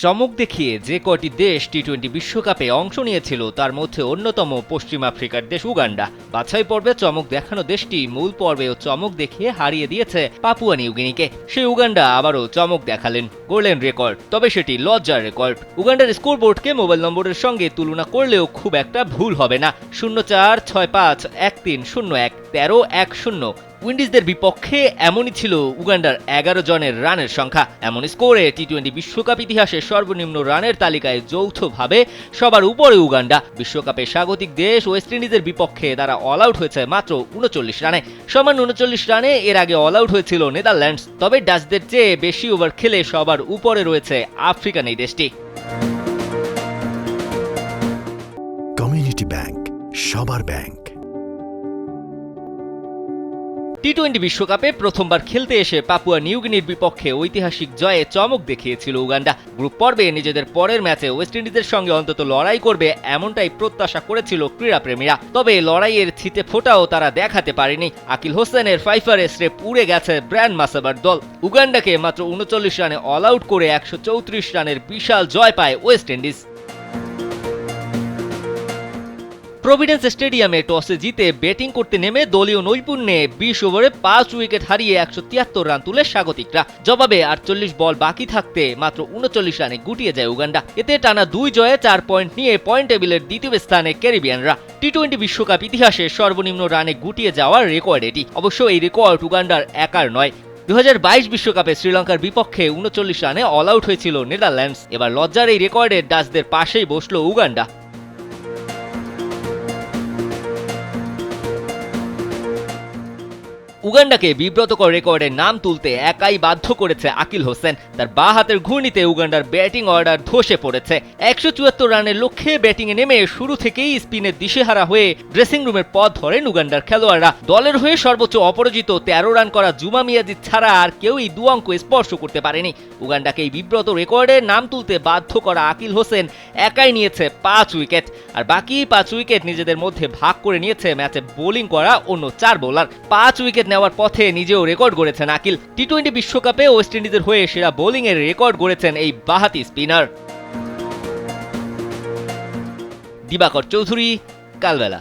চমক দেখিয়ে যে কয়টি দেশ টি-20 বিশ্বকাপে অংশ নিয়েছিল তার মধ্যে অন্যতম পশ্চিম আফ্রিকার দেশ উগান্ডা। বাছাই পর্বে চমক দেখানো দেশটি মূল পর্বেও চমক দেখিয়ে হারিয়ে দিয়েছে পাপুয়া নিউগিনিকে। সেই উগান্ডা আবারও চমক দেখালেন, করলেন রেকর্ড, তবে সেটি লজ্জার রেকর্ড। উগান্ডার স্কোরবোর্ডকে মোবাইল নম্বরের সঙ্গে তুলনা করলেও খুব একটা ভুল হবে না। 0-4-6-5-1-3-0-1 13-1-0। উইন্ডিজদের বিপক্ষে এমনই ছিল উগান্ডার 11 জনের রানের সংখ্যা। এমন স্কোরে টি-20 বিশ্বকাপ ইতিহাসে সর্বনিম্ন রানের তালিকায় যৌথভাবে সবার উপরে উগান্ডা। বিশ্বকাপে স্বাগতিক দেশ ওয়েস্ট ইন্ডিজের বিপক্ষে তারা অল আউট হয়েছে মাত্র 39 রানে। সমান 39 রানে এর আগে অল আউট হয়েছিল নেদারল্যান্ডস। তবে ডাচদের চেয়ে বেশি ওভার খেলে সবার উপরে রয়েছে আফ্রিকান এই দেশটি। কমিউনিটি ব্যাংক, সবার ব্যাংক। টি-20 বিশ্বকাপে প্রথমবার খেলতে এসে পাপুয়া নিউগিনির বিপক্ষে ঐতিহাসিক জয়ে চমক দেখিয়েছিল উগান্ডা। গ্রুপ পর্বে নিজেদের পরের ম্যাচে ওয়েস্ট ইন্ডিজের সঙ্গে অন্তত লড়াই করবে এমনটাই প্রত্যাশা করেছিল ক্রীড়াপ্রেমীরা। তবে লড়াইয়ের ছিটে ফোটাও তারা দেখাতে পারেনি। আকিল হোসেনের ফাইফারে স্রেফ উড়ে গেছে ব্র্যান্ড মাসাবার দল। উগান্ডাকে মাত্র 39 রানে অল আউট করে 134 রানের বিশাল জয় পায় ওয়েস্ট ইন্ডিজ। প্রভিডেন্স স্টেডিয়ামে টসে জিতে ব্যাটিং করতে নেমে দলীয় নৈপুণ্যে 20 ওভারে 5 উইকেট হারিয়ে 173 রান তুলে স্বাগতিকরা। জবাবে 48 বল বাকি থাকতে মাত্র 39 রানে গুটিয়ে যায় উগান্ডা। এতে টানা 2 জয়ে 4 পয়েন্ট নিয়ে পয়েন্ট টেবিলের দ্বিতীয় স্থানে ক্যারিবিয়ানরা। টি-20 বিশ্বকাপ ইতিহাসে সর্বনিম্ন রানে গুটিয়ে যাওয়ার রেকর্ড এটি। অবশ্য এই রেকর্ড উগান্ডার একার নয়। 2022 বিশ্বকাপে শ্রীলঙ্কার বিপক্ষে 39 রানে অল আউট হয়েছিল নেদারল্যান্ডস। এবার লজ্জার এই রেকর্ডে ডাচদের পাশেই বসল উগান্ডা। উগান্ডাকে বিব্রতকর রেকর্ডের নাম তুলতে একাই বাধ্য করেছে আকিল হোসেন। তার বাঁ হাতের ঘূর্ণিতে উগান্ডার ব্যাটিং অর্ডার ধসে পড়েছে। 174 রানের লক্ষ্যে ব্যাটিংয়ে নেমে শুরু থেকেই স্পিনের দিশেহারা হয়ে ড্রেসিং রুমের পথ ধরেন উগান্ডার খেলোয়াড়রা। দলের হয়ে সর্বোচ্চ অপরাজিত 13 রান করা জুমা মিয়াজি ছাড়া আর কেউই 2 অঙ্ক স্পর্শ করতে পারেনি। উগান্ডাকে এই বিব্রত রেকর্ডের নাম তুলতে বাধ্য করা আকিল হোসেন একাই নিয়েছে 5 উইকেট, আর বাকি 5 উইকেট নিজেদের মধ্যে ভাগ করে নিয়েছে ম্যাচে বোলিং করা অন্য 4 বোলার। 5 উইকেট নেওয়ার পথে নিজেও রেকর্ড গড়েছেন আকিল। টি-20 বিশ্বকাপে ওয়েস্ট ইন্ডিজের হয়ে সেরা বোলিং এর রেকর্ড গড়েছেন এই বাঁহাতি স্পিনার। দিবাকর চৌধুরী, কালবেলা।